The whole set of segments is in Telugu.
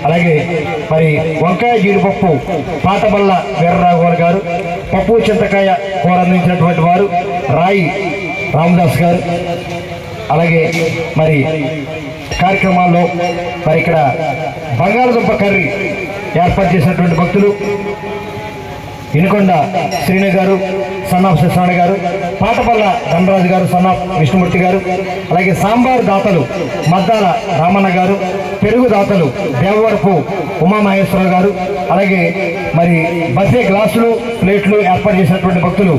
అలాగే మరి వంకాయ జీడిపప్పు పాటబల్ల వీర్రాఘవ గారు, పప్పు చింతకాయ కూర అందించినటువంటి వారు రాయి రామదాస్ గారు. అలాగే మరి కార్యక్రమాల్లో మరి ఇక్కడ బంగాళదుంప కర్రీ ఏర్పాటు చేసినటువంటి భక్తులు ఇనుకొండ శ్రీని గారు, సన్నాఫ్ సత్యనారాయణ గారు, పాటపల్ల ధనరాజు గారు, సన్నాఫ్ విష్ణుమూర్తి గారు. అలాగే సాంబార్ దాతలు మద్దాల రామన్న గారు, పెరుగు దాతలు దేవవరపు ఉమామహేశ్వరరావు గారు. అలాగే మరి బఫే గ్లాసులు ప్లేట్లు ఏర్పాటు చేసినటువంటి భక్తులు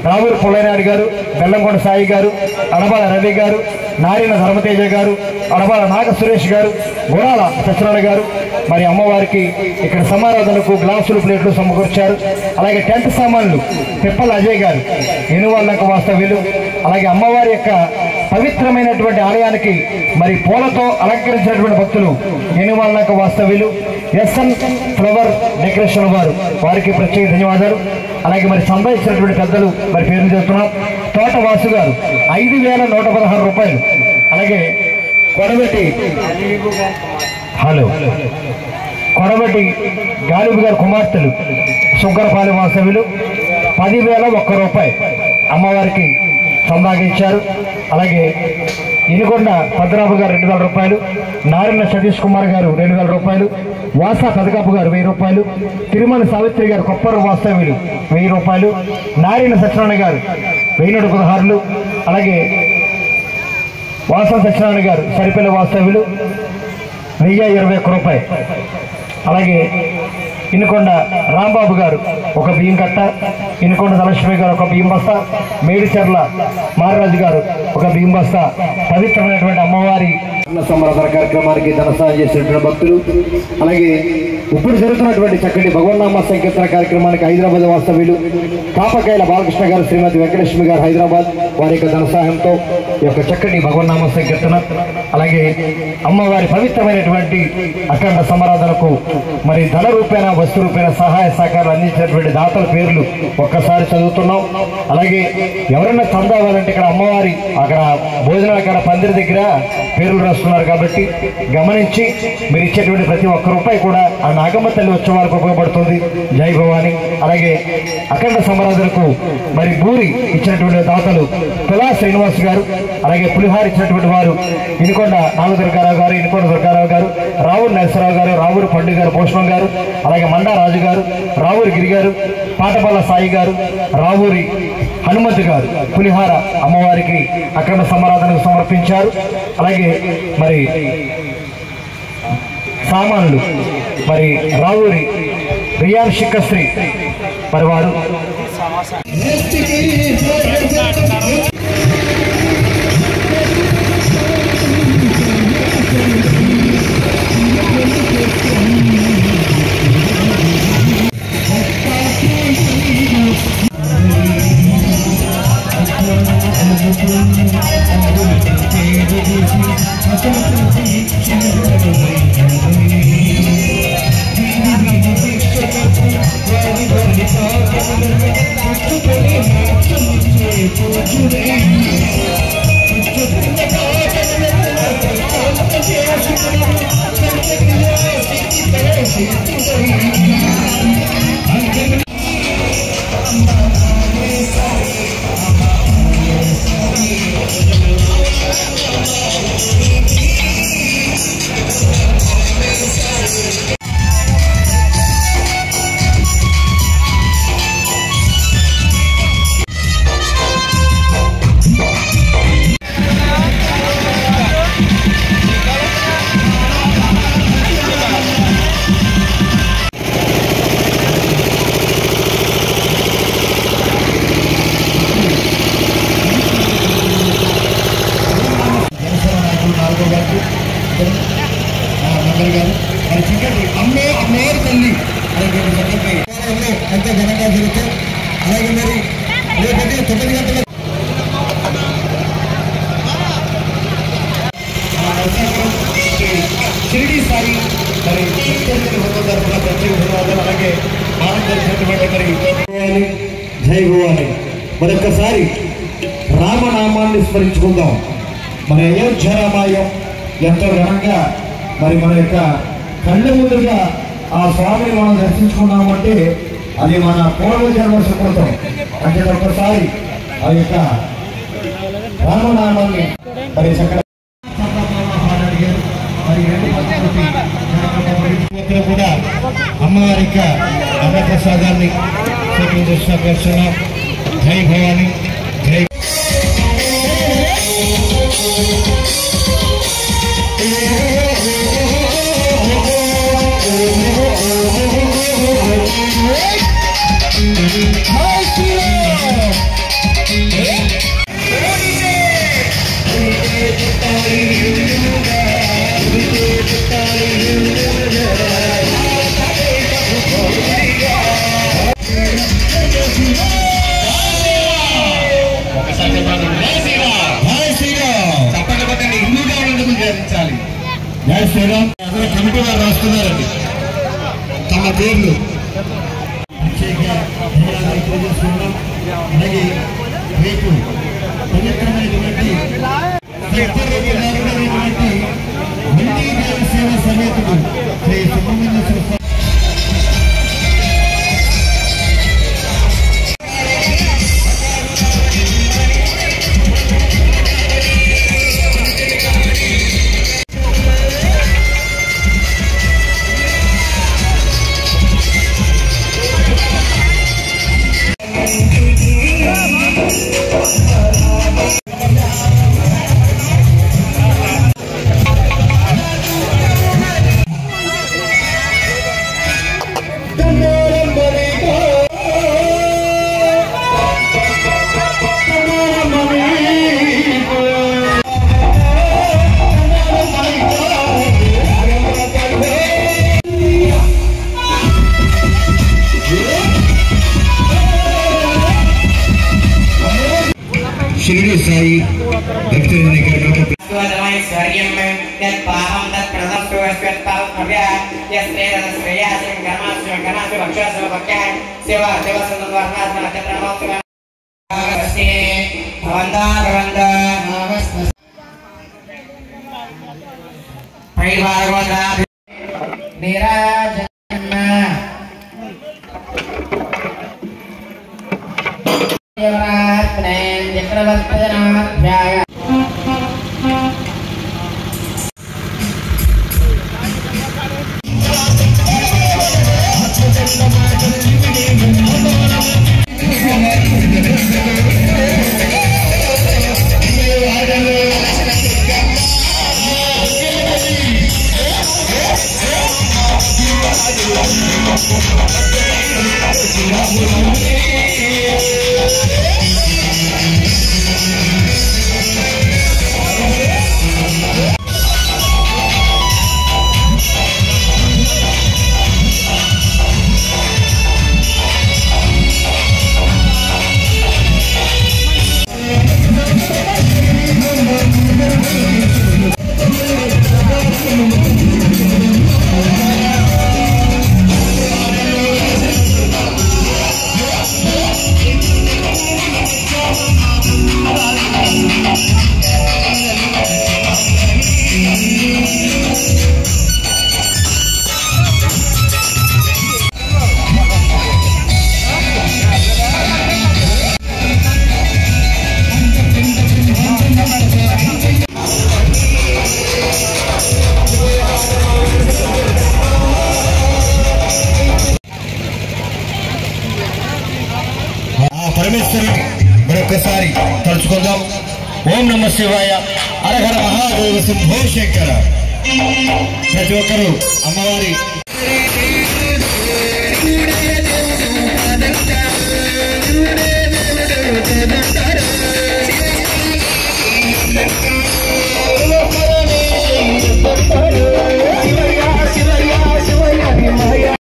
రావూరు పుల్లనాయుడు గారు, బెల్లంకొండ సాయి గారు, అడబాల రవి గారు, నారిన ధర్మతేజ గారు, అడబాల నాగ సురేష్ గారు, గుణాల సత్యనారాయణ గారు. మరి అమ్మవారికి ఇక్కడ సమారాధనకు గ్లాసులు ప్లేట్లు సమకూర్చారు. అలాగే టెంట్ సామాన్లు పిప్పల అజయ్ గారు, ఎనువాళ్ళకు వాస్తవ్యులు. అలాగే అమ్మవారి యొక్క పవిత్రమైనటువంటి ఆలయానికి మరి పూలతో అలంకరించినటువంటి భక్తులు ఎనువాళ్ళకు వాస్తవ్యులు. ఎస్ఎన్ ఫ్లవర్ డెకరేషన్ వారు, వారికి ప్రత్యేక ధన్యవాదాలు. అలాగే మరి సంపాదించినటువంటి పెద్దలు మరి పేరు చేస్తున్నాం. తోట వాసు గారు 5,116 రూపాయలు. అలాగే కొడబెట్టి కొడబెట్టి గాలిబు గారు కుమార్తెలు సుగ్గరపాలెం వాస్తవ్యులు 10,001 రూపాయలు అమ్మవారికి సందాగించారు. అలాగే ఇనుకొండ పద్మనాభ గారు 2,000 రూపాయలు, నారాయణ సతీష్ కుమార్ గారు 2,000 రూపాయలు, వాసా పెదకాపు గారు 1,000 రూపాయలు, తిరుమల సావిత్రి గారు కొప్పరు వాస్తవ్యులు 1,000 రూపాయలు, నారాయణ సత్యనారాయణ గారు 1,116. అలాగే వాసా సత్యనారాయణ గారు సరిపల్లి వాస్తవ్యులు 1,021 రూపాయలు. అలాగే ఇనుకొండ రాంబాబు గారు ఒక బియ్యం కట్ట, ఇనుకొండ ధనలక్ష్మి గారు ఒక బియ్యం బస్తా, మేడిచెర్ల మారరాజు గారు ఒక బియ్యం బస్తా పవిత్రమైనటువంటి అమ్మవారి సంబరాధన కార్యక్రమానికి ధన సహాయం చేసినటువంటి భక్తులు. అలాగే ఇప్పుడు జరుగుతున్నటువంటి చక్కటి భగవన్నామ సంకీర్తన కార్యక్రమానికి హైదరాబాద్ వాస్తవ్యులు కాపకాయల బాలకృష్ణ గారు, శ్రీమతి వెంకటలక్ష్మి గారు హైదరాబాద్, వారి యొక్క ధన సహాయంతో ఈ యొక్క చక్కటి భగవన్నామ సంకీర్తన. అలాగే అమ్మవారి పవిత్రమైనటువంటి అఖండ సమరాధనకు మరి ధన రూపేణ వస్తు రూపేణ సహాయ సహకారాలు అందించినటువంటి దాతల పేర్లు ఒక్కసారి చదువుతున్నాం. అలాగే ఎవరైనా చందావాలంటే ఇక్కడ అమ్మవారి అక్కడ భోజనాల కాడ పందిరి దగ్గర పేర్లు రాస్తున్నారు కాబట్టి గమనించి మీరు ఇచ్చేటువంటి ప్రతి ఒక్క రూపాయి కూడా ఆ నాగమ్మ తల్లి వచ్చే వారికి ఉపయోగపడుతుంది. జై భవాని. అలాగే అఖండ సమరాధనకు మరి బూరి ఇచ్చినటువంటి దాతలు తులా శ్రీనివాస్ గారు, అలాగే పులిహార ఇచ్చినటువంటి వారు ఇనుకొండ నాగదుర్గారావు గారు, ఇనుకొండ దుర్గారావు గారు, రావూరు నరసరావు గారు, రావూరు పండు గారు, పోషణం గారు, అలాగే మండా రాజు గారు, రావూరు గిరి గారు, పాటపల్ల సాయి గారు, రావూరి హనుమంతు గారు పులిహార అమ్మవారికి అఖండ సమరాధనకు సమర్పించారు. అలాగే మరి సామాన్లు మరి రావూరి రియాన్ శిఖశ్రీ మరి వారు Today గారు మరి చక్కటి అమ్మవారి తల్లి అనేటువంటి సందర్భంగా ఎంతో ఘనంగా జరుగుతాయి. అలాగే మరి రేపు 9 గంటల షిరిడి సాయి మరి తరఫున ప్రత్యేక ధన్యవాదాలు. అలాగే మరి జై భవాని మరొక్కసారి రామనామాన్ని స్మరించుకుందాం. మన అయోధ్య రామాయం ఎంతో ఘనంగా మరి మన యొక్క కళ్ళ ముందుగా ఆ స్వామిని మనం దర్శించుకున్నామంటే అది మన పూర్వజన్మ సుకృతం. అంటే ఒక్కసారి ఆ యొక్క రామనామాన్ని మరి చక్కగా కూడా అమ్మవారి యొక్క అన్నప్రసాదాన్ని స్వీకరిస్తున్నాం. జై భవాని జై కమిటీ వారు రాస్తున్నారండి తమ పేర్లు. అలాగే రేపు పవిత్రమైనటువంటి సేవ సమేతుడు శ్రీ సుబ్రహ్మణ్యేశ్వర షిరిడి సాయి పరమేశ్వరుని మరొకసారి తలుచుకుందాం. ఓం నమ శివాయ, హరహర మహాదేవ శంభో శంకర. ప్రతి ఒక్కరూ అమ్మవారి